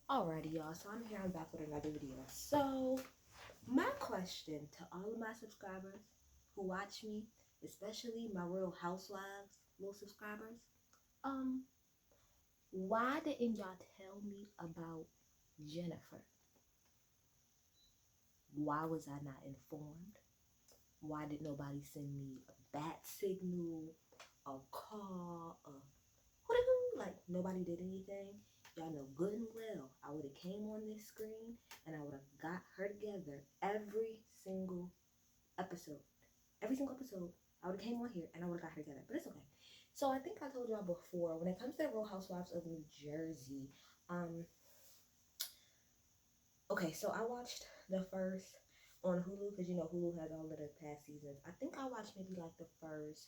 Alrighty, y'all. So I'm back with another video. So my question to all of my subscribers who watch me, especially my Real Housewives little subscribers, um, why didn't y'all tell me about Jennifer? Why was I not informed? Why did nobody send me a bat signal, a call, a whoo? Like nobody did anything. Y'all know good and well I would have came on this screen and I would have got her together every single episode. Every single episode, I would have came on here and I would have got her together. But it's okay. So I think I told y'all before, when it comes to the Real Housewives of New Jersey, okay, so I watched the first on Hulu because you know Hulu has all of the past seasons. I think I watched maybe like the first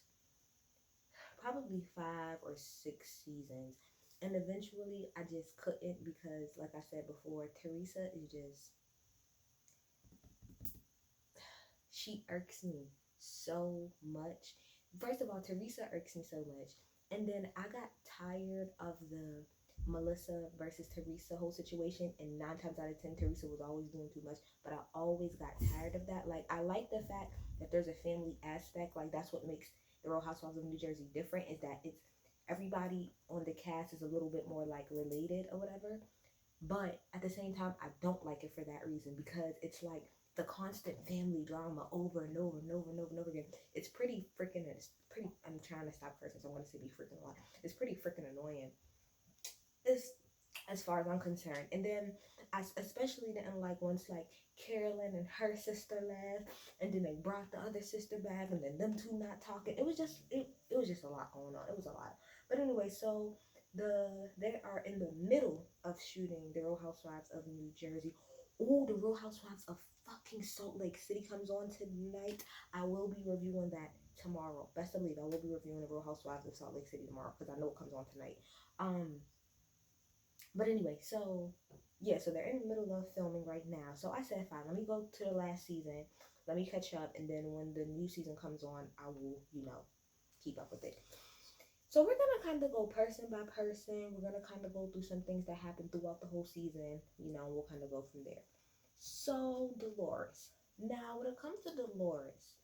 probably 5 or 6 seasons. And eventually I just couldn't because, like I said before, Teresa is just, she irks me so much. First of all, Teresa irks me so much. And then I got tired of the Melissa versus Teresa whole situation. And 9 times out of 10, Teresa was always doing too much. But I always got tired of that. Like, I like the fact that there's a family aspect. Like, that's what makes the Real Housewives of New Jersey different, is that it's everybody on the cast is a little bit more like related or whatever. But at the same time, I don't like it for that reason, because it's like the constant family drama over and over and over and over and over again. It's pretty freaking, I'm trying to stop cursing, so I'm going to say be freaking a lot. It's pretty freaking annoying. It's, as far as I'm concerned. And then I especially didn't like once like Carolyn and her sister left, and then they brought the other sister back, and then them two not talking. It was just it was just a lot going on. It was a lot. But anyway, so they are in the middle of shooting the Real Housewives of New Jersey. Oh, the Real Housewives of fucking Salt Lake City comes on tonight. I will be reviewing that tomorrow. Best believe I will be reviewing the Real Housewives of Salt Lake City tomorrow because I know it comes on tonight. But anyway, so yeah, so they're in the middle of filming right now. So I said, fine, let me go to the last season, let me catch up, and then when the new season comes on, I will, keep up with it. So we're gonna kind of go person by person. We're gonna kind of go through some things that happened throughout the whole season. We'll kind of go from there. So Dolores. Now, when it comes to Dolores,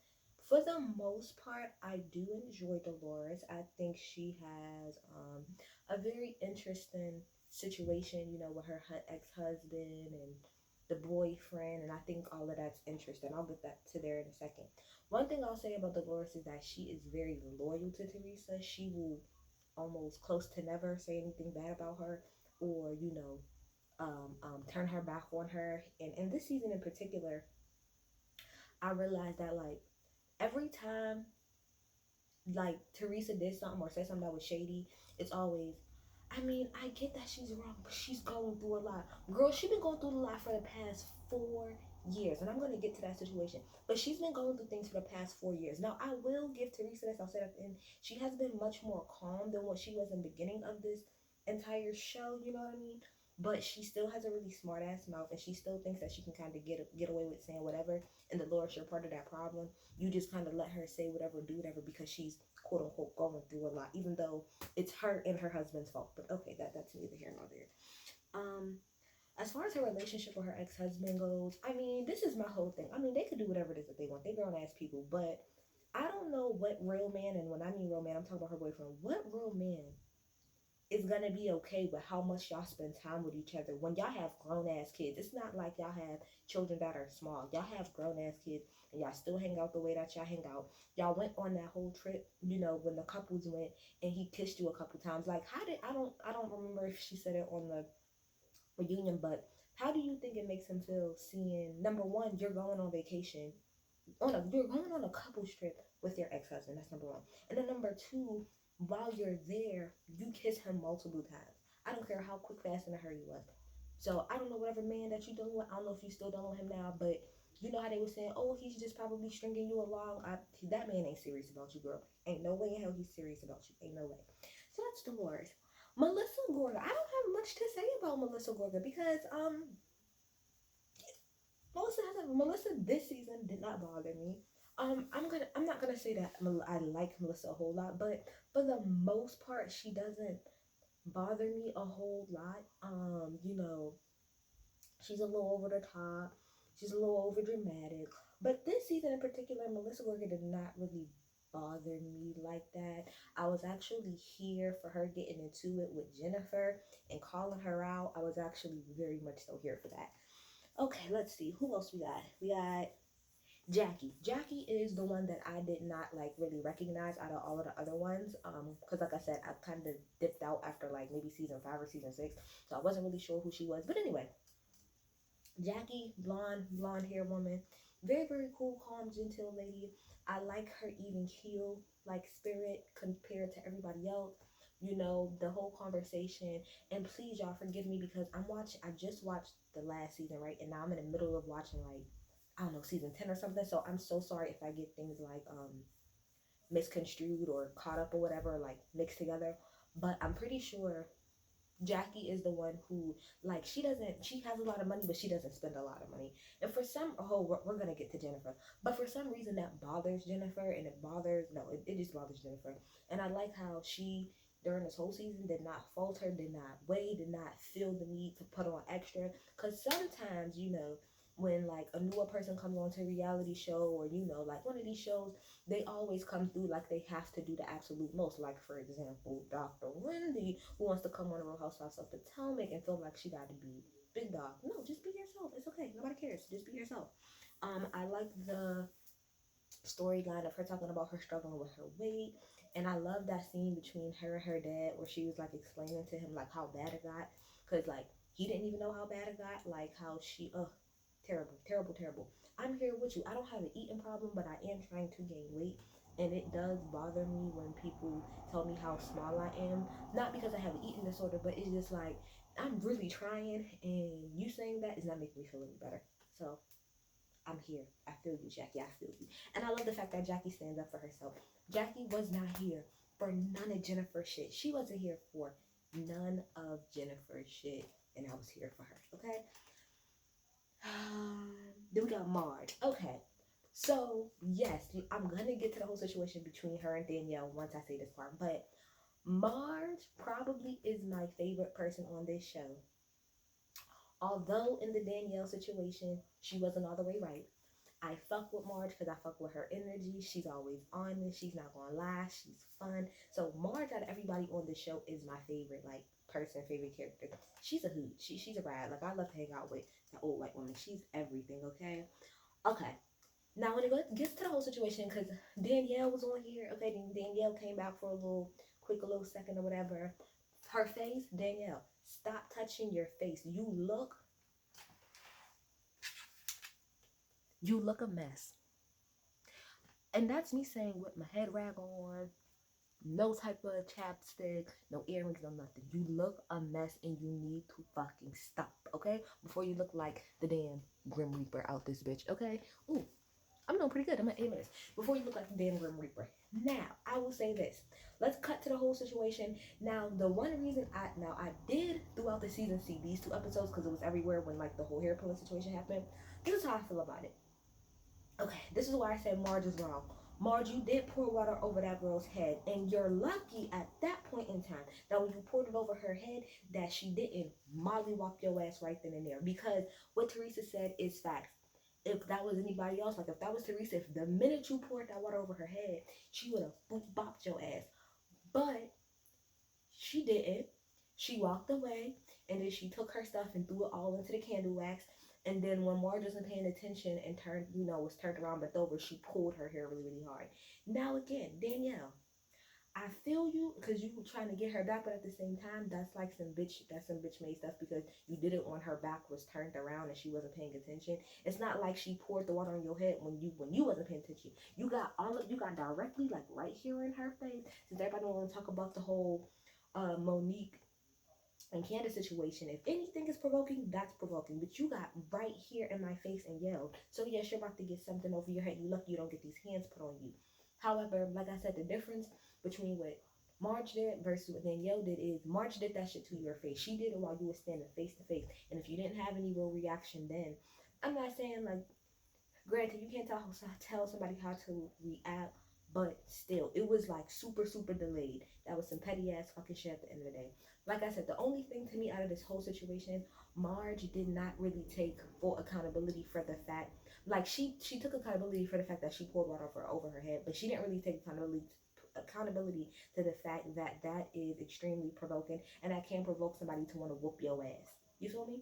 for the most part, I do enjoy Dolores. I think she has a very interesting situation, with her ex-husband and the boyfriend, and I think all of that's interesting. I'll get that to there in a second. One thing I'll say about Dolores is that she is very loyal to Teresa. She will almost close to never say anything bad about her, or turn her back on her. And in this season in particular, I realized that like every time like Teresa did something or said something that was shady, it's always, I mean, I get that she's wrong, but she's going through a lot. Girl, she's been going through a lot for the past 4 years, and I'm going to get to that situation. But she's been going through things for the past 4 years. Now, I will give Teresa this. I'll say that at the end. She has been much more calm than what she was in the beginning of this entire show, you know what I mean? But she still has a really smart ass mouth, and she still thinks that she can kind of get away with saying whatever. And Dolores, you're part of that problem. You just kind of let her say whatever, do whatever, because she's quote unquote going through a lot, even though it's her and her husband's fault. But okay, that's neither here nor there. As far as her relationship with her ex-husband goes, I mean, this is my whole thing. I mean, they could do whatever it is that they want. They grown ass people, but I don't know what real man, and when I mean real man, I'm talking about her boyfriend. What real man is gonna be okay with how much y'all spend time with each other when y'all have grown ass kids? It's not like y'all have children that are small. Y'all have grown ass kids, and y'all still hang out the way that y'all hang out. Y'all went on that whole trip, when the couples went, and he kissed you a couple times. Like, how did I don't remember if she said it on the reunion, but how do you think it makes him feel seeing, number one, you're going on vacation, you're going on a couples trip with your ex-husband? That's number one. And then number two, while you're there, you kiss him multiple times. I don't care how quick, fast, and a hurry you was. So I don't know whatever man that you dealing with. I don't know if you still dealing with him now, but you know how they were saying, oh, he's just probably stringing you along. That man ain't serious about you, girl. Ain't no way in hell he's serious about you. Ain't no way. So that's Dolores. Melissa Gorga. I don't have much to say about Melissa Gorga because Melissa this season did not bother me. I'm not gonna say that I like Melissa a whole lot, but for the most part, she doesn't bother me a whole lot. She's a little over the top. She's a little over dramatic. But this season in particular, Melissa Gorga did not really bother me like that. I was actually here for her getting into it with Jennifer and calling her out. I was actually very much so here for that. Okay, let's see. Who else we got? We got Jackie. Jackie is the one that I did not like really recognize out of all of the other ones. Because like I said, I kind of dipped out after like maybe season 5 or season 6. So I wasn't really sure who she was. But anyway, Jackie, blonde hair woman, very, very cool, calm, gentle lady. I like her even keel like spirit compared to everybody else. You know, the whole conversation. And please, y'all, forgive me because I just watched the last season, right? And now I'm in the middle of watching like, I don't know, season 10 or something. So I'm so sorry if I get things like misconstrued or caught up or whatever, like mixed together. But I'm pretty sure Jackie is the one who, like, she has a lot of money, but she doesn't spend a lot of money. And for some, we're going to get to Jennifer. But for some reason that bothers Jennifer and it just bothers Jennifer. And I like how she, during this whole season, did not falter, did not weigh, did not feel the need to put on extra. Because sometimes, you know, when like a newer person comes onto a reality show or, you know, like one of these shows, they always come through like they have to do the absolute most. Like, for example, Dr. Wendy, who wants to come on a Real Housewives of Potomac and feel like she got to be big dog. No, just be yourself. It's okay. Nobody cares. Just be yourself. I like the storyline of her talking about her struggling with her weight. And I love that scene between her and her dad where she was like explaining to him like how bad it got. Because like he didn't even know how bad it got. Like how she, terrible, terrible, terrible. I'm here with you. I don't have an eating problem, but I am trying to gain weight. And it does bother me when people tell me how small I am. Not because I have an eating disorder, but it's just like, I'm really trying. And you saying that is not making me feel any better. So I'm here. I feel you, Jackie. I feel you. And I love the fact that Jackie stands up for herself. Jackie was not here for none of Jennifer's shit. She wasn't here for none of Jennifer's shit. And I was here for her. Okay? Then we got Marge. Okay. So, yes, I'm going to get to the whole situation between her and Danielle once I say this part. But Marge probably is my favorite person on this show. Although in the Danielle situation, she wasn't all the way right. I fuck with Marge because I fuck with her energy. She's always honest. She's not gonna lie. She's fun. So Marge out of everybody on the show is my favorite, like, person, favorite character. She's a hoot. She's a rad. Like, I love to hang out with the old white woman. She's everything, okay? Okay. Now when it gets to the whole situation, because Danielle was on here, okay, then Danielle came back for a little second or whatever. Her face, Danielle, stop touching your face. You look a mess. And that's me saying with my head rag on, no type of chapstick, no earrings, no nothing. You look a mess and you need to fucking stop, okay? Before you look like the damn Grim Reaper out this bitch, okay? Ooh, I'm doing pretty good. I'm at 8 minutes. Before you look like the damn Grim Reaper. Now, I will say this. Let's cut to the whole situation. Now, the one reason I did throughout the season see these 2 episodes because it was everywhere when like the whole hair pulling situation happened. This is how I feel about it. Okay, this is why I said Marge is wrong. Marge, you did pour water over that girl's head, and you're lucky at that point in time that when you poured it over her head, that she didn't mollywop your ass right then and there. Because what Teresa said is facts. If that was anybody else, like if that was Teresa, if the minute you poured that water over her head, she would have boop bopped your ass. But she didn't. She walked away, and then she took her stuff and threw it all into the candle wax. And then when Marge wasn't paying attention and was turned around but over, she pulled her hair really, really hard. Now again, Danielle, I feel you because you were trying to get her back, but at the same time, that's some bitch made stuff because you did it when her back was turned around and she wasn't paying attention. It's not like she poured the water on your head when you wasn't paying attention. You got directly like right here in her face. Since everybody want to talk about the whole Monique and Candace situation, if anything is provoking, that's provoking. But you got right here in my face and yelled. So yes, you're about to get something over your head. You lucky you don't get these hands put on you. However, like I said, the difference between what Marge did versus what Danielle did is Marge did that shit to your face. She did it while you were standing face to face. And if you didn't have any real reaction then, I'm not saying like, granted, you can't tell somebody how to react But still, it was like super, super delayed. That was some petty ass fucking shit at the end of the day. Like I said, the only thing to me out of this whole situation, Marge did not really take full accountability for the fact, like she took accountability for the fact that she poured water over her head, but she didn't really take accountability to the fact that that is extremely provoking and that can provoke somebody to want to whoop your ass. You feel me?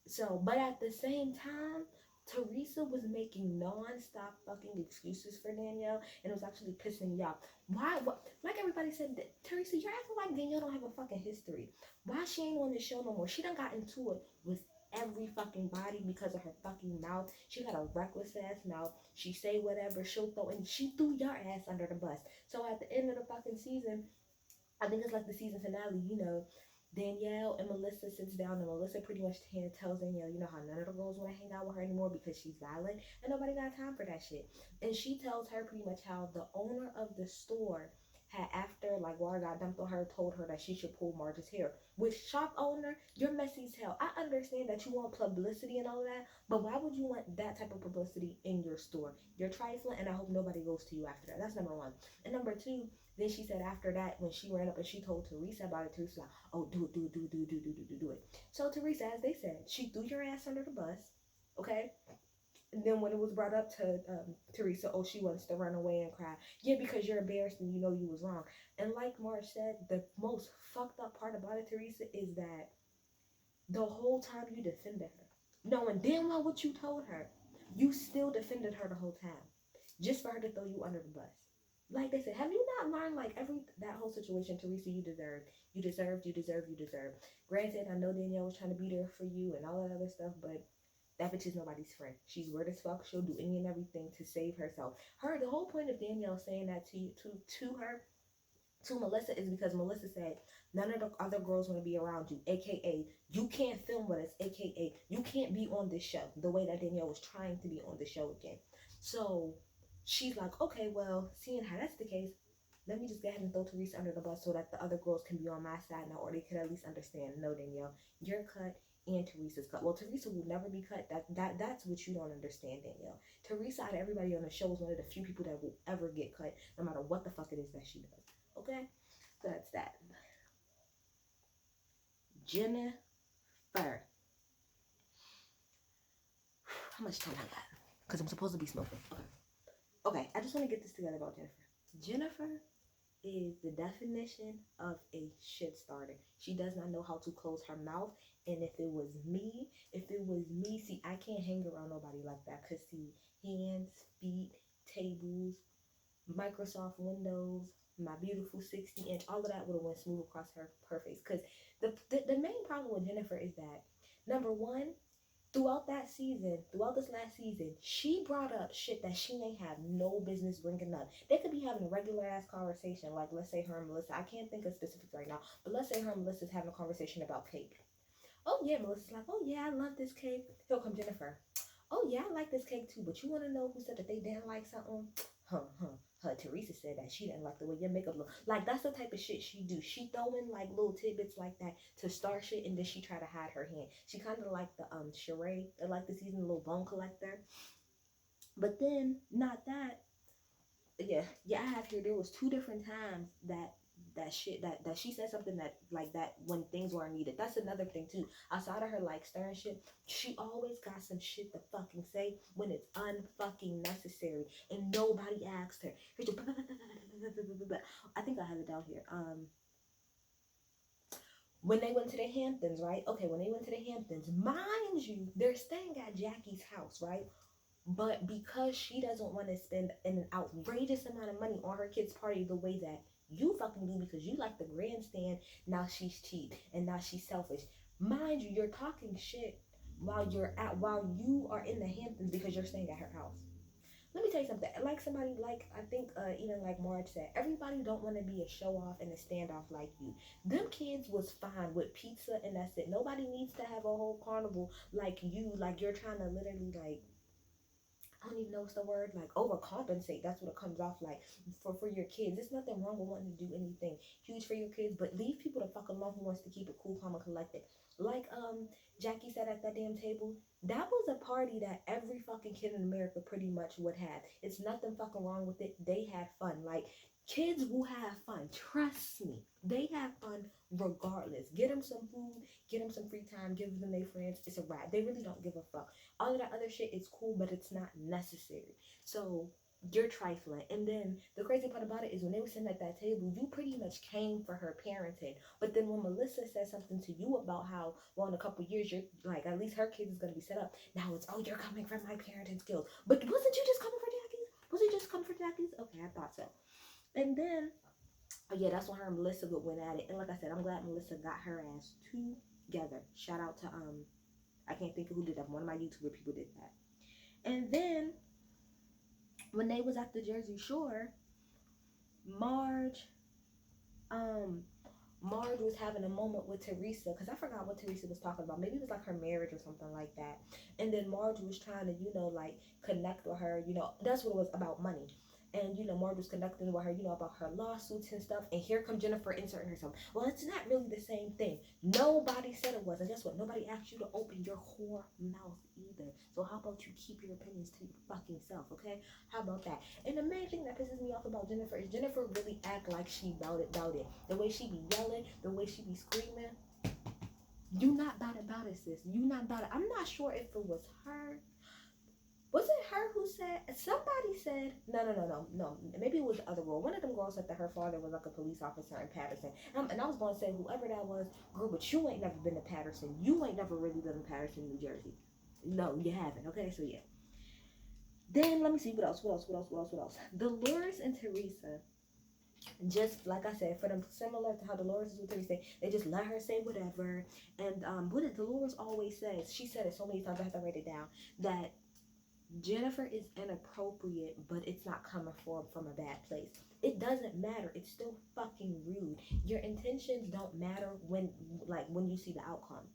So, but at the same time, Teresa was making non-stop fucking excuses for Danielle, and it was actually pissing me off. Why? What? Like everybody said, Teresa, you're acting like Danielle don't have a fucking history. Why she ain't on the show no more? She done got into it with every fucking body because of her fucking mouth. She got a reckless ass mouth. She say whatever she'll throw, and she threw your ass under the bus. So at the end of the fucking season, I think it's like the season finale, you know, Danielle and Melissa sits down and Melissa pretty much tells Danielle, you know how none of the girls want to hang out with her anymore because she's violent and nobody got time for that shit. And she tells her pretty much how the owner of the store had, after like water got dumped on her, told her that she should pull Marge's hair. Which, shop owner, you're messy as hell. I understand that you want publicity and all of that, but why would you want that type of publicity in your store? You're trifling, and I hope nobody goes to you after that. That's number one. And number two, then she said after that, when she ran up and she told Teresa about it, Teresa like, oh, do it, do it, do it, do it, do it, do it, do it, do it. So Teresa, as they said, she threw your ass under the bus, okay? And then when it was brought up to Teresa, oh, she wants to run away and cry. Yeah, because you're embarrassed and you know you was wrong. And like Marge said, the most fucked up part about it, Teresa, is that the whole time you defended her, knowing damn well what you told her, you still defended her the whole time, just for her to throw you under the bus. Like they said, have you not learned like that whole situation, Teresa? You deserved, you deserved, you deserved, you deserved. Granted, I know Danielle was trying to be there for you and all that other stuff, but that bitch is nobody's friend. She's weird as fuck. She'll do any and everything to save herself. The whole point of Danielle saying that to her, to Melissa, is because Melissa said none of the other girls want to be around you, aka you can't film with us, aka you can't be on this show the way that Danielle was trying to be on the show again. So she's like, okay, well, seeing how that's the case, let me just go ahead and throw Teresa under the bus so that the other girls can be on my side now, or they can at least understand. No, Danielle, you're cut and Teresa's cut. Well, Teresa will never be cut. That's what you don't understand, Danielle. Teresa, out of everybody on the show, is one of the few people that will ever get cut, no matter what the fuck it is that she does. Okay, so that's that. Jennifer. How much time I got? Because I'm supposed to be smoking. Okay, I just want to get this together about Jennifer. Jennifer is the definition of a shit starter. She does not know how to close her mouth. And if it was me, see, I can't hang around nobody like that. Because see, hands, feet, tables, Microsoft Windows, my beautiful 60-inch, all of that would have went smooth across her face. Because the main problem with Jennifer is that, number one, throughout this last season, she brought up shit that she ain't have no business bringing up. They could be having a regular ass conversation, like let's say her and Melissa. I can't think of specifics right now, but let's say her and Melissa's having a conversation about cake. Oh yeah, Melissa's like, oh yeah, I love this cake. Here come Jennifer. Oh yeah, I like this cake too, but you want to know who said that they didn't like something? Teresa said that she didn't like the way your makeup looked. Like, that's the type of shit she do. She throw in like little tidbits like that to start shit, and then she try to hide her hand. She kind of like the Sheree, like the season, little bone collector. But then not that. Yeah, I have here. There was 2 different times that shit that she said something that like that when things weren't needed. That's another thing too. Outside of her like stirring shit, she always got some shit to fucking say when it's unfucking necessary and nobody asked her. I think I have it down here. When they went to the Hamptons, right? Okay, when they went to the Hamptons, mind you, they're staying at Jackie's house, right? But because she doesn't want to spend an outrageous amount of money on her kid's party the way that you fucking do because you like the grandstand, now she's cheap and now she's selfish. Mind you, you're talking shit while you are in the Hamptons because you're staying at her house. Let me tell you something. Like somebody, like I think even like Marge said, everybody don't want to be a show off and a standoff like you. Them kids was fine with pizza and that's it. Nobody needs to have a whole carnival like you, like you're trying to literally like, I don't even know what's the word, like overcompensate. That's what it comes off like for your kids. There's nothing wrong with wanting to do anything huge for your kids, but leave people the fuck alone who wants to keep it cool, calm, and collected. Like Jackie said at that damn table, that was a party that every fucking kid in America pretty much would have. It's nothing fucking wrong with it. They had fun. Like, kids will have fun. Trust me. They have fun regardless. Get them some food, get them some free time, give them their friends. It's a wrap. They really don't give a fuck. All of that other shit is cool, but it's not necessary. So you're trifling. And then the crazy part about it is when they were sitting at that table, you pretty much came for her parenting. But then when Melissa said something to you about how, well, in a couple years, you're like, at least her kid is going to be set up. Now it's, oh, you're coming for my parenting skills. But wasn't you just coming for Jackie's? Was it just coming for Jackie's? Okay, I thought so. And then, oh yeah, that's when her and Melissa went at it. And like I said, I'm glad Melissa got her ass together. Shout out to, I can't think of who did that. One of my YouTuber people did that. And then, when they was at the Jersey Shore, Marge was having a moment with Teresa, because I forgot what Teresa was talking about. Maybe it was like her marriage or something like that. And then Marge was trying to, like, connect with her, that's what it was about, money. And, Marge was connecting with her, about her lawsuits and stuff. And here come Jennifer inserting herself. Well, it's not really the same thing. Nobody said it was. And guess what? Nobody asked you to open your whore mouth either. So how about you keep your opinions to your fucking self, okay? How about that? And the main thing that pisses me off about Jennifer is Jennifer really act like she about it. The way she be yelling, the way she be screaming. You not about it, sis. You not about it. I'm not sure if it was her. Was it her who said, somebody said, no, maybe it was the other girl. One of them girls said that her father was like a police officer in Patterson. And I was going to say, whoever that was, girl, but you ain't never been to Patterson. You ain't never really been in Patterson, New Jersey. No, you haven't. Okay, so yeah. Then, let me see, what else? Dolores and Teresa, just like I said, for them, similar to how Dolores is with Teresa, they just let her say whatever. And what did Dolores always says? She said it so many times, I have to write it down, that Jennifer is inappropriate, but it's not coming from a bad place. It doesn't matter. It's still fucking rude. Your intentions don't matter when you see the outcome.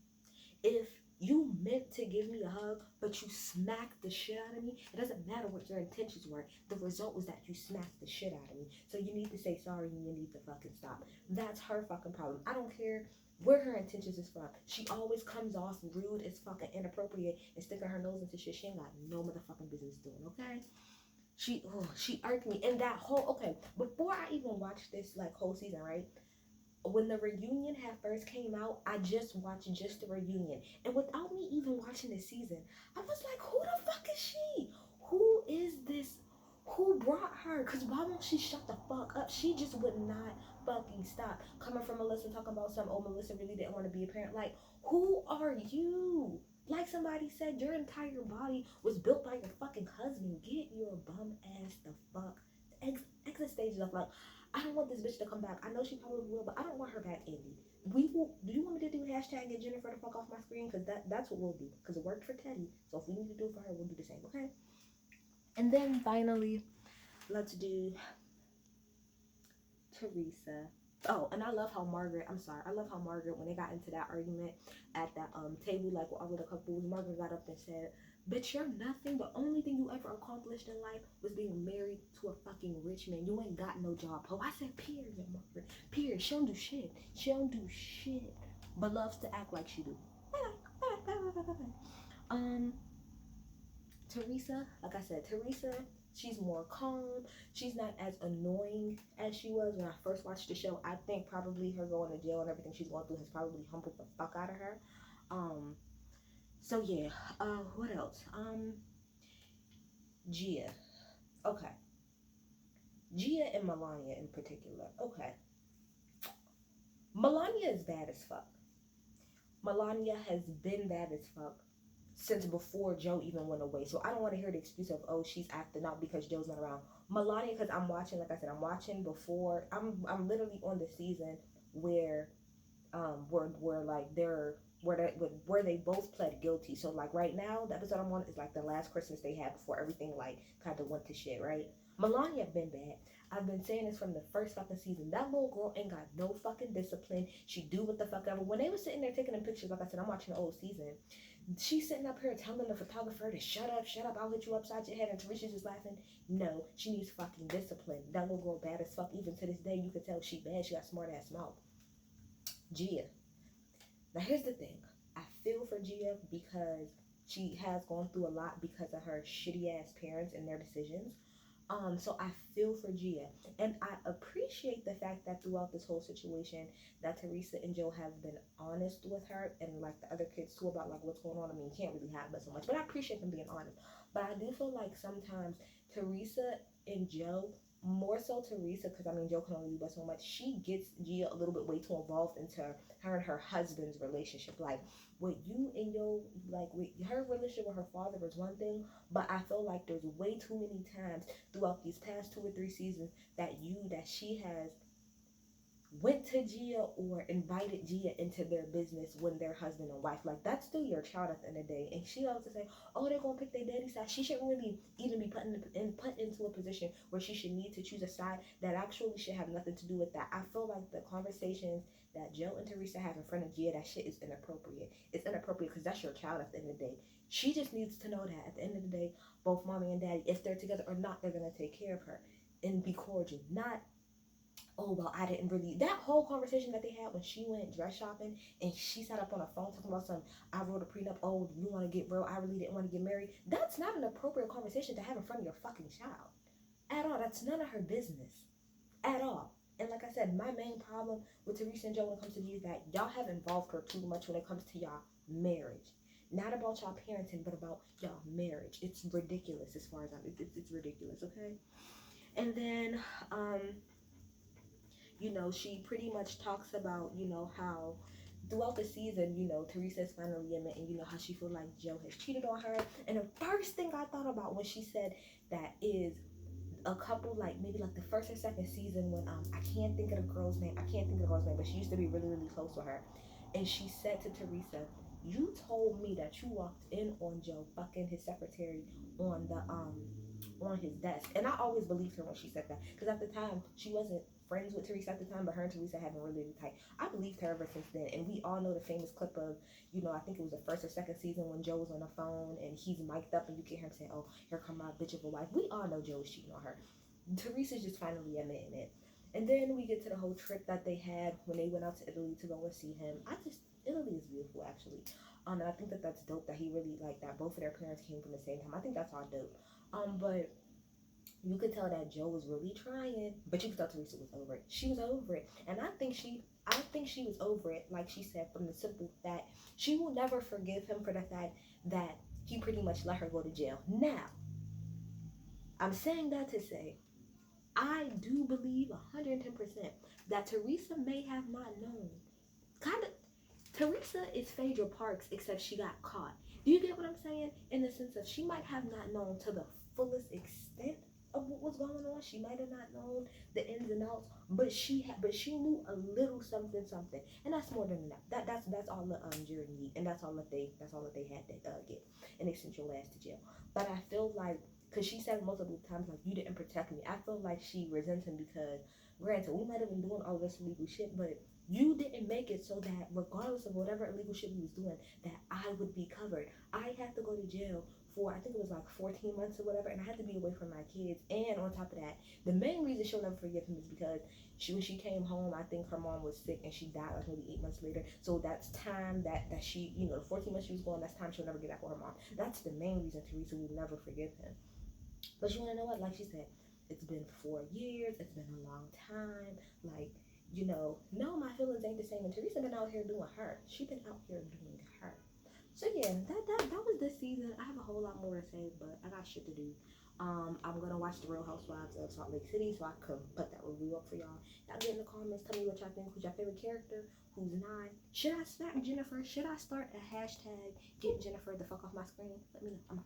If you meant to give me a hug, but you smacked the shit out of me, it doesn't matter what your intentions were. The result was that you smacked the shit out of me. So you need to say sorry and you need to fucking stop. That's her fucking problem. I don't care where her intentions is from. She always comes off rude as fucking inappropriate and sticking her nose into shit she ain't got no motherfucking business doing, okay? She irked me. And that whole, okay, before I even watched this whole season, right? When the reunion had first came out, I just watched just the reunion. And without me even watching the season, I was like, who the fuck is she? Who is this? Who brought her? Because why won't she shut the fuck up? She just would not fucking stop. Coming from Melissa talking about Melissa really didn't want to be a parent. Like, who are you? Like somebody said, your entire body was built by your fucking husband. Get your bum ass the fuck. Exit stage left. Like, I don't want this bitch to come back. I know she probably will, but I don't want her back, Andy. Do you want me to do hashtag get Jennifer the fuck off my screen? Because that's what we'll do. Because it worked for Teddy. So if we need to do it for her, we'll do the same, okay? And then finally, let's do Teresa. Oh, and I love how Margaret, when they got into that argument at that table, with all of the couples, Margaret got up and said, bitch, you're nothing. The only thing you ever accomplished in life was being married to a fucking rich man. You ain't got no job, ho. I said, period, Margaret. Period. She don't do shit. But loves to act like she do. Teresa, like I said, she's more calm. She's not as annoying as she was when I first watched the show. I think probably her going to jail and everything she's going through has probably humbled the fuck out of her. So yeah, what else? Gia. Okay. Gia and Melania in particular. Okay. Melania is bad as fuck. Melania has been bad as fuck since before Joe even went away. So I don't want to hear the excuse of, oh, she's acting out because Joe's not around. Melania, because I'm watching, like I said, before. I'm literally on the season where they both pled guilty. So right now, the episode I'm on is the last Christmas they had before everything kind of went to shit, right? Melania been bad. I've been saying this from the first fucking season. That little girl ain't got no fucking discipline. She do what the fuck ever. When they were sitting there taking them pictures, like I said, I'm watching the old season. She's sitting up here telling the photographer to shut up, I'll hit you upside your head. And Teresa's just laughing. No, she needs fucking discipline. That little girl bad as fuck. Even to this day, you can tell she bad. She got smart ass mouth. Gia. Now here's the thing. feel for Gia because she has gone through a lot because of her shitty ass parents and their decisions. So I feel for Gia, and I appreciate the fact that throughout this whole situation, that Teresa and Joe have been honest with her, and like the other kids too, about like what's going on. I mean, you can't really have but so much, but I appreciate them being honest. But I do feel like sometimes Teresa and Joe, more so Teresa, because I mean Joe can only do but so much. She gets Gia a little bit way too involved into her and her husband's relationship. Like what you and your like with her relationship with her father was one thing, but I feel like there's way too many times throughout these past 2 or 3 seasons that she has went to Gia or invited Gia into their business when they're husband and wife. Like that's still your child at the end of the day. And she loves to say, "Oh, they're gonna pick their daddy side." She shouldn't really even be put into a position where she should need to choose a side that actually should have nothing to do with that. I feel like the conversations that Joe and Teresa have in front of Gia, that shit is inappropriate. It's inappropriate because that's your child at the end of the day. She just needs to know that at the end of the day, both mommy and daddy, if they're together or not, they're gonna take care of her and be cordial, not, oh well, I didn't really, that whole conversation that they had when she went dress shopping and she sat up on a phone talking about some, I wrote a prenup, oh you want to get real, I really didn't want to get married. That's not an appropriate conversation to have in front of your fucking child at all. That's none of her business at all. And like I said, my main problem with Teresa and Joe when it comes to you is that y'all have involved her too much when it comes to y'all marriage. Not about y'all parenting, but about y'all marriage. It's ridiculous as far as it's ridiculous, okay? And then she pretty much talks about, how throughout the season, Teresa is finally admitting, how she feel like Joe has cheated on her. And the first thing I thought about when she said that is a couple, like maybe like the first or second season when I can't think of the girl's name. I can't think of the girl's name, but she used to be really, really close with her. And she said to Teresa, "You told me that you walked in on Joe fucking his secretary on the on his desk." And I always believed her when she said that, because at the time she wasn't friends with Teresa at the time, but her and Teresa had been really, really tight. I believed her ever since then. And we all know the famous clip of, I think it was the first or second season when Joe was on the phone and he's mic'd up and you can hear him saying, "Oh, here come my bitch of a wife." We all know Joe was cheating on her. Teresa's just finally admitting it. And then we get to the whole trip that they had when they went out to Italy to go and see him. Italy is beautiful actually. And I think that that's dope that he really, like, that both of their parents came from the same time. I think that's all dope. But you could tell that Joe was really trying, but you could tell Teresa was over it. She was over it. And I think she was over it, like she said, from the simple fact she will never forgive him for the fact that he pretty much let her go to jail. Now, I'm saying that to say, I do believe 110% that Teresa may have not known. Kind of, Teresa is Phaedra Parks, except she got caught. Do you get what I'm saying? In the sense of she might have not known to the fullest extent of what was going on. She might have not known the ins and outs, but she knew a little something, and that's more than enough. That's all the jury need, and that's all that they had to get, and they sent your ass to jail. But I feel like, because she said multiple times, like, you didn't protect me. I feel like she resents him because, granted, we might have been doing all this illegal shit, but you didn't make it so that regardless of whatever illegal shit we was doing, that I would be covered. I had to go to jail for, I think it was like 14 months or whatever, and I had to be away from my kids. And on top of that, the main reason she'll never forgive him is because when she came home, I think her mom was sick and she died like maybe 8 months later. So that's time that she, the 14 months she was gone, that's time she'll never get back with her mom. That's the main reason Teresa will never forgive him. But you wanna know what? Like she said, it's been 4 years. It's been a long time. Like, no, my feelings ain't the same. And Teresa been out here doing her. She been out here doing her. So yeah, that was this season. I have a whole lot more to say, but I got shit to do. I'm gonna watch the Real Housewives of Salt Lake City so I can put that review up for y'all. Y'all get in the comments, tell me what y'all think. Who's your favorite character? Who's not? Should I smack Jennifer? Should I start a hashtag get Jennifer the fuck off my screen? Let me know. I'm